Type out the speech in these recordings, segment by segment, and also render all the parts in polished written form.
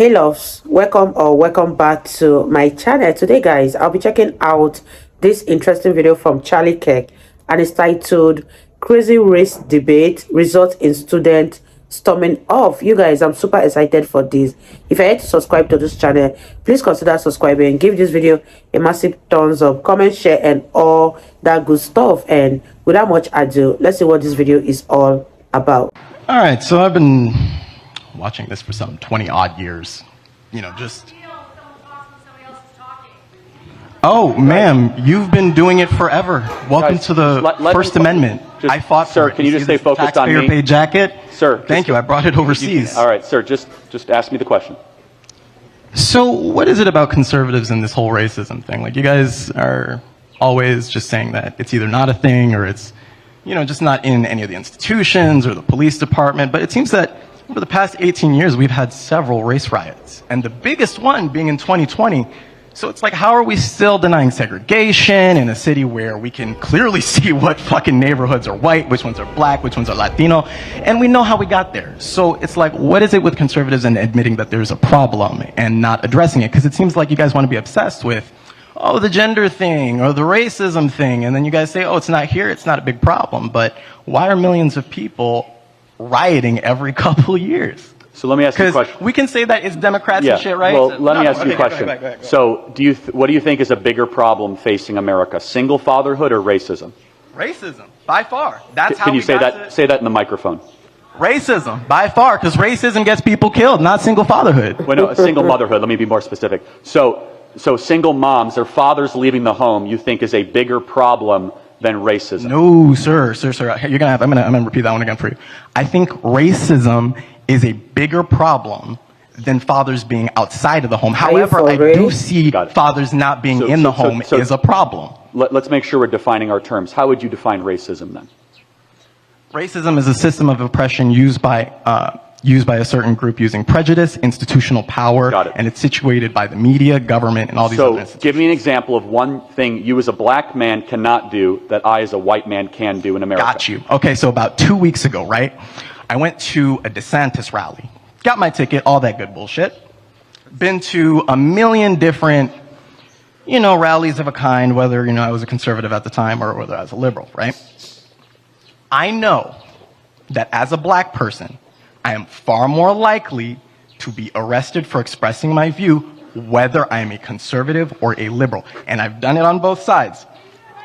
Hey loves, welcome back to my channel. Today guys, I'll be checking out this interesting video from Charlie Kirk, and it's titled Crazy Race Debate Results in Student Storming Off. You guys, I'm super excited for this. If you're yet to subscribe to this channel, please consider subscribing. Give this video a massive thumbs up, comment, share, and all that good stuff. And without much ado, let's see what this video is all about. All right, so I've been watching this for some 20 odd years, just. Oh, ma'am, you've been doing it forever. Welcome to the First Amendment. I fought for it. Sir, can you just stay focused on me? Taxpayer-paid jacket. Sir, thank you. I brought it overseas. All right, sir, just ask me the question. So, what is it about conservatives and this whole racism thing? Like, you guys are always just saying that it's either not a thing or it's, just not in any of the institutions or the police department. But it seems that over the past 18 years, we've had several race riots, and the biggest one being in 2020. So it's like, how are we still denying segregation in a city where we can clearly see what fucking neighborhoods are white, which ones are black, which ones are Latino, and we know how we got there. So it's like, what is it with conservatives and admitting that there's a problem and not addressing it? Because it seems like you guys want to be obsessed with, oh, the gender thing or the racism thing, and then you guys say, oh, it's not here, it's not a big problem. But why are millions of people rioting every couple years? So let me ask you a question. We can say that it's Democrats and shit, right? Well, let me ask you a question. Go ahead. So what do you think is a bigger problem facing America, single fatherhood or racism? Racism, by far. That's how. Can you say that? Say that in the microphone. Racism, by far, because racism gets people killed, not single fatherhood. Well, no, single motherhood. Let me be more specific. So single moms, their fathers leaving the home, you think is a bigger problem than racism? No, sir. I'm gonna repeat that one again for you. I think racism is a bigger problem than fathers being outside of the home. However, I do see fathers not being in the home is a problem. Let's make sure we're defining our terms. How would you define racism then? Racism is a system of oppression used by a certain group using prejudice, institutional power, and it's situated by the media, government, and all these other institutions. Give me an example of one thing you as a black man cannot do that I as a white man can do in America. Got you. Okay, so about 2 weeks ago, right? I went to a DeSantis rally. Got my ticket, all that good bullshit. Been to a million different, rallies of a kind, whether, I was a conservative at the time or whether I was a liberal, right? I know that as a black person, I am far more likely to be arrested for expressing my view, whether I am a conservative or a liberal. And I've done it on both sides.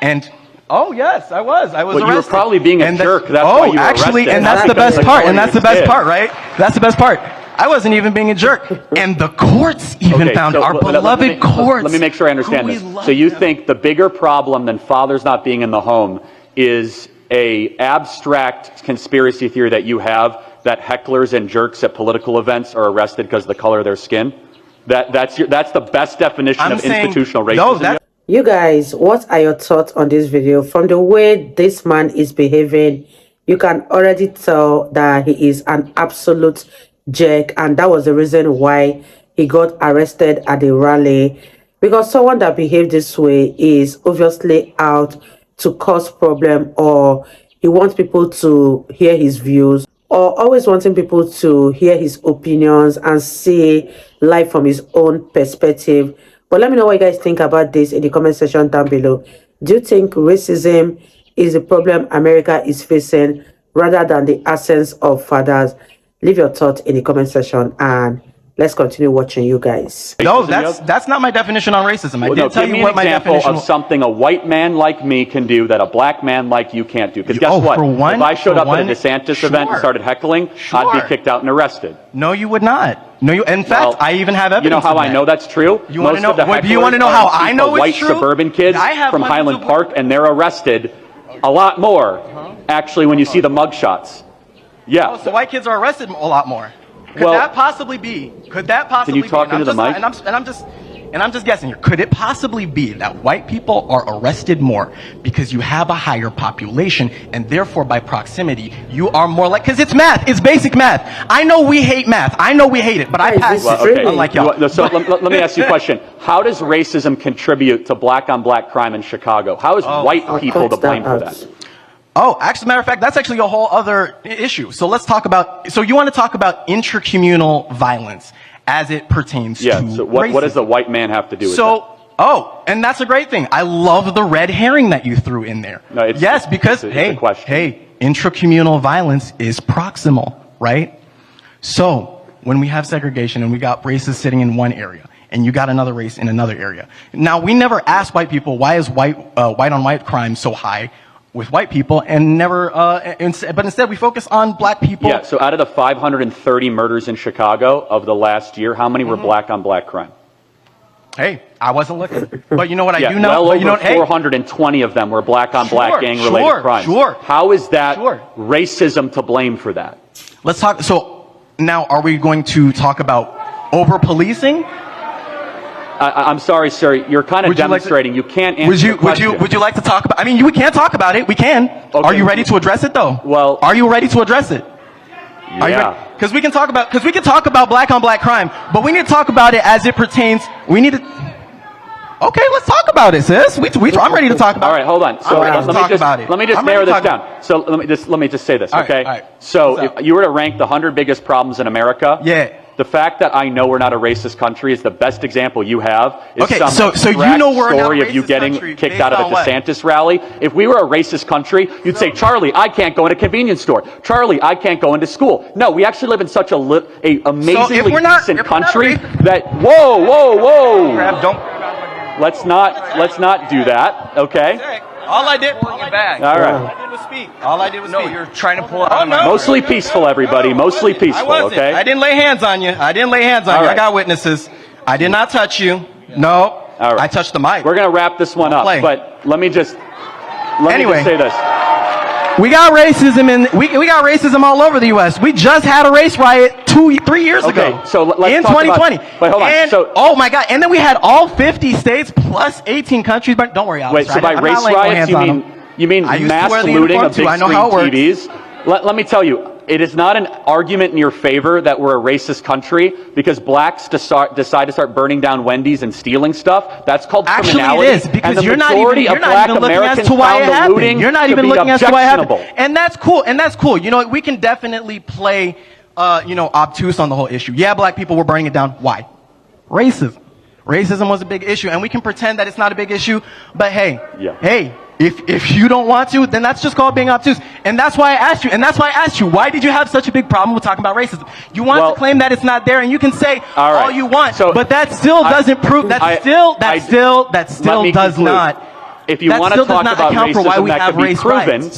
And oh yes, I was arrested. You were probably being a jerk. That's why you were arrested. And that's the best part. And that's the best part, right? That's the best part. I wasn't even being a jerk. And the courts even found our beloved courts. Let me make sure I understand this. So you think the bigger problem than fathers not being in the home is a abstract conspiracy theory that you have that hecklers and jerks at political events are arrested because of the color of their skin? That's the best definition of institutional racism. You guys, what are your thoughts on this video? From the way this man is behaving, you can already tell that he is an absolute jerk, and that was the reason why he got arrested at the rally. Because someone that behaved this way is obviously out to cause problem, or he wants people to hear his views, or always wanting people to hear his opinions and see life from his own perspective. But let me know what you guys think about this in the comment section down below. Do you think racism is the problem America is facing rather than the absence of fathers? Leave your thoughts in the comment section and let's continue watching, you guys. No, that's not my definition on racism. I did tell you what my definition was. Give me an example of something a white man like me can do that a black man like you can't do. Because guess what? If I showed up at a DeSantis event and started heckling, I'd be kicked out and arrested. No, you would not. No, in fact, I even have evidence. You know how I know that's true? You want to know? Do you want to know how I know it's true? White suburban kids from Highland Park, and they're arrested a lot more. Actually, when you see the mugshots. Yeah. Oh, so white kids are arrested a lot more. Could that possibly be? Could that possibly be? Can you talk into the mic? And I'm just guessing here. Could it possibly be that white people are arrested more because you have a higher population, and therefore by proximity you are more like? Because it's math. It's basic math. I know we hate math. I know we hate it, but I pass it. Unlike y'all. So let me ask you a question. How does racism contribute to black-on-black crime in Chicago? How is white people to blame for that? Oh, actually, matter of fact, that's actually a whole other issue. So let's talk about, so you want to talk about intracommunal violence as it pertains Yeah, to so what does racism. the white man have to do with that? So, and that's a great thing. I love the red herring that you threw in there. No, it's- yes, because, it's a question. hey, intracommunal violence is proximal, right? So, when we have segregation and we got races sitting in one area, and you got another race in another area. Now, we never ask white people, why is white on white crime so high with white people, and never, but instead we focus on black people. Yeah, so out of the 530 murders in Chicago of the last year, how many were black on black crime? Hey, I wasn't looking. But you know what I Yeah, do know? well But over you know, 420 of them were black on black gang related crimes. Sure. How is that Sure. racism to blame for that? Let's talk. So now, are we going to talk about over policing? I'm sorry, sir. You're kind of demonstrating. You can't answer the question. Would you like to talk about? I mean, we can talk about it. We can. Okay. Are you ready to address it, though? Well, are you ready to address it? Yeah. Because we can talk about black on black crime, but we need to talk about it as it pertains. We need to. Okay, let's talk about it, sis. I'm ready to talk about it. All right, hold on. So let me just narrow this down. So let me just say this, okay? All right. So if you were to rank the 100 biggest problems in America, yeah. The fact that I know we're not a racist country is the best example you have. Is okay, some so you know we're story not a of you racist getting country kicked based out of a on what? DeSantis rally. If we were a racist country, you'd say, Charlie, I can't go in a convenience store. Charlie, I can't go into school. No, we actually live in such a amazingly decent country that whoa. Don't. Let's not do that. Okay. All I did was back. All right. All I did was speak. All I did was speak. No, you're trying to pull it out. Mostly peaceful, everybody. Mostly peaceful, okay? I didn't lay hands on you. All right. I got witnesses. I did not touch you. No. All right. I touched the mic. We're going to wrap this one up, but let me just say this. We got racism we got racism all over the U.S. We just had a race riot 3 years ago. So let's in talk 2020. But hold on. And, oh my God! And then we had all 50 states plus 18 countries. But don't worry, Alex. Wait. So by race riots, you mean mass looting of big screen TVs? Let me tell you. It is not an argument in your favor that we're a racist country because blacks decide to start burning down Wendy's and stealing stuff. That's called criminality. Actually, it is because you're not even looking as to why it happened. You're not even looking as to why it happened. And that's cool. You know, we can definitely play, obtuse on the whole issue. Yeah, black people were burning it down. Why? Racism. Racism was a big issue, and we can pretend that it's not a big issue. But hey, if you don't want to, then that's just called being obtuse. And that's why I asked you. Why did you have such a big problem with talking about racism? You want to claim that it's not there, and you can say all you want, but that still doesn't prove. That still does not. If you want to talk about racism that could be proven,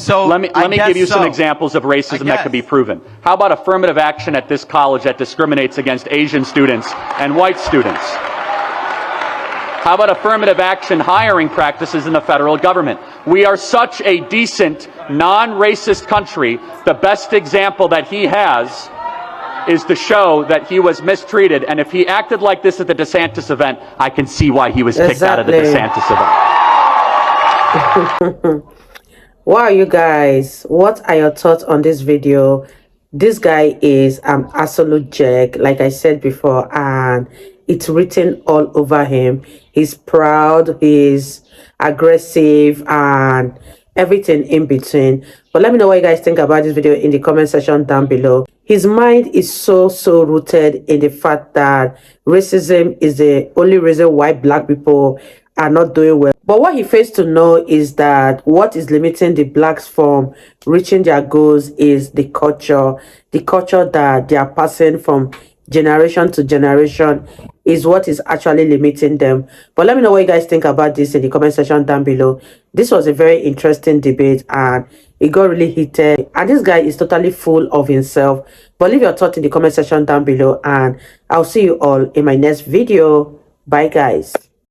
let me give you some examples of racism that could be proven. How about affirmative action at this college that discriminates against Asian students and white students? How about affirmative action hiring practices in the federal government? We are such a decent, non-racist country. The best example that he has is to show that he was mistreated. And if he acted like this at the DeSantis event, I can see why he was kicked out of the DeSantis event. Wow, you guys, what are your thoughts on this video? This guy is an absolute jerk, like I said before, and it's written all over him. He's proud, he's aggressive, and everything in between. But let me know what you guys think about this video in the comment section down below. His mind is so rooted in the fact that racism is the only reason why black people are not doing well. But what he fails to know is that what is limiting the blacks from reaching their goals is the culture that they are passing from generation to generation is what is actually limiting them. But let me know what you guys think about this in the comment section down below. This was a very interesting debate and it got really heated, and this guy is totally full of himself. But leave your thoughts in the comment section down below, and I'll see you all in my next video. Bye guys.